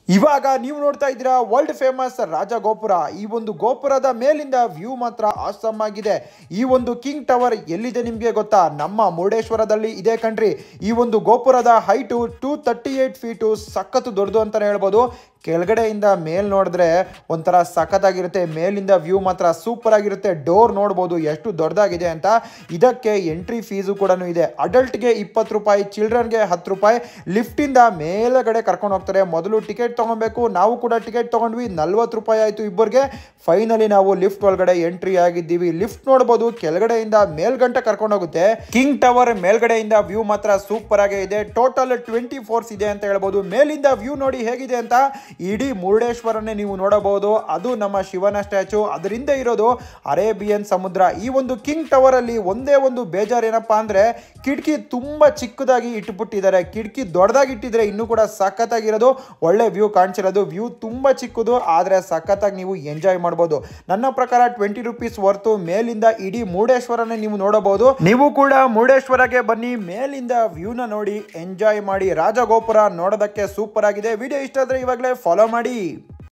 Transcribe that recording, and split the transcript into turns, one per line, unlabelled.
ಇವಾಗ ನೀವು ನೋಡ್ತಾ ಇದ್ದೀರಾ ವರ್ಲ್ಡ್ ಫೇಮಸ್ ರಾಜ ಗೋಪುರ. ಈ ಒಂದು ಗೋಪುರದ ಮೇಲಿಂದ ವ್ಯೂ ಮಾತ್ರ ಆಸಮ್ ಆಗಿದೆ. ಈ ಒಂದು ಕಿಂಗ್ ಟವರ್ ಎಲ್ಲಿದೆ ನಿಮಗೆ ಗೊತ್ತಾ? ನಮ್ಮ ಮುರುಡೇಶ್ವರದಲ್ಲಿ ಇದೆ ಕಣ್ರಿ. ಈ ಒಂದು ಗೋಪುರದ ಹೈಟು 238 ಫೀಟು, ಸಖತ್ತು ದೊಡ್ಡದು ಅಂತಾನೆ ಹೇಳ್ಬೋದು. ಕೆಳಗಡೆಯಿಂದ ಮೇಲ್ ನೋಡಿದ್ರೆ ಒಂಥರ ಸಖತ್ತಾಗಿರುತ್ತೆ. ಮೇಲಿಂದ ವ್ಯೂ ಮಾತ್ರ ಸೂಪರ್ ಆಗಿರುತ್ತೆ. ಡೋರ್ ನೋಡ್ಬೋದು ಎಷ್ಟು ದೊಡ್ಡದಾಗಿದೆ ಅಂತ. ಇದಕ್ಕೆ ಎಂಟ್ರಿ ಫೀಸು ಕೂಡ ಇದೆ. ಅಡಲ್ಟ್ಗೆ 20 ರೂಪಾಯಿ, ಚಿಲ್ಡ್ರನ್ಗೆ 10 ರೂಪಾಯಿ. ಲಿಫ್ಟಿಂದ ಮೇಲುಗಡೆ ಕರ್ಕೊಂಡು ಹೋಗ್ತಾರೆ. ಮೊದಲು ಟಿಕೆಟ್ ತೊಗೊಬೇಕು. ನಾವು ಕೂಡ ಟಿಕೆಟ್ ತೊಗೊಂಡ್ವಿ, 40 ರೂಪಾಯಿ ಆಯಿತು ಇಬ್ಬರಿಗೆ. ಫೈನಲಿ ನಾವು ಲಿಫ್ಟ್ ಒಳಗಡೆ ಎಂಟ್ರಿ ಆಗಿದ್ದೀವಿ. ಲಿಫ್ಟ್ ನೋಡ್ಬೋದು, ಕೆಳಗಡೆಯಿಂದ ಮೇಲ್ಗಂಟೆ ಕರ್ಕೊಂಡು ಹೋಗುತ್ತೆ. ಕಿಂಗ್ ಟವರ್ ಮೇಲ್ಗಡೆಯಿಂದ ವ್ಯೂ ಮಾತ್ರ ಸೂಪರ್ ಆಗೇ ಇದೆ. ಟೋಟಲ್ 20 ಫ್ಲೋರ್ಸ್ ಇದೆ ಅಂತ ಹೇಳ್ಬೋದು. ಮೇಲಿಂದ ವ್ಯೂ ನೋಡಿ ಹೇಗಿದೆ ಅಂತ. ಇಡೀ ಮುರುಡೇಶ್ವರನ್ನೇ ನೀವು ನೋಡಬಹುದು. ಅದು ನಮ್ಮ ಶಿವನ ಸ್ಟ್ಯಾಚು, ಅದರಿಂದ ಇರೋದು ಅರೇಬಿಯನ್ ಸಮುದ್ರ. ಈ ಒಂದು ಕಿಂಗ್ ಟವರ್ ಅಲ್ಲಿ ಒಂದೇ ಒಂದು ಬೇಜಾರು ಏನಪ್ಪಾ ಅಂದ್ರೆ, ಕಿಟಕಿ ತುಂಬಾ ಚಿಕ್ಕದಾಗಿ ಇಟ್ಬಿಟ್ಟಿದ್ದಾರೆ. ಕಿಟಕಿ ದೊಡ್ಡದಾಗಿ ಇಟ್ಟಿದ್ರೆ ಇನ್ನೂ ಕೂಡ ಸಖತ್ತಾಗಿರೋದು, ಒಳ್ಳೆ ವ್ಯೂ ಕಾಣಿಸಿರೋದು. ವ್ಯೂ ತುಂಬಾ ಚಿಕ್ಕದು, ಆದ್ರೆ ಸಖತ್ತಾಗಿ ನೀವು ಎಂಜಾಯ್ ಮಾಡಬಹುದು. ನನ್ನ ಪ್ರಕಾರ 20 ರೂಪೀಸ್ ವರ್ತು. ಮೇಲಿಂದ ಇಡೀ ಮುರುಡೇಶ್ವರನೇ ನೀವು ನೋಡಬಹುದು. ನೀವು ಕೂಡ ಮುರುಡೇಶ್ವರಕ್ಕೆ ಬನ್ನಿ, ಮೇಲಿಂದ ವ್ಯೂನ ನೋಡಿ ಎಂಜಾಯ್ ಮಾಡಿ. ರಾಜಗೋಪುರ ನೋಡೋದಕ್ಕೆ ಸೂಪರ್ ಆಗಿದೆ. ವಿಡಿಯೋ ಇಷ್ಟ ಆದ್ರೆ ಇವಾಗಲೇ ಫಾಲೋ ಮಾಡಿ.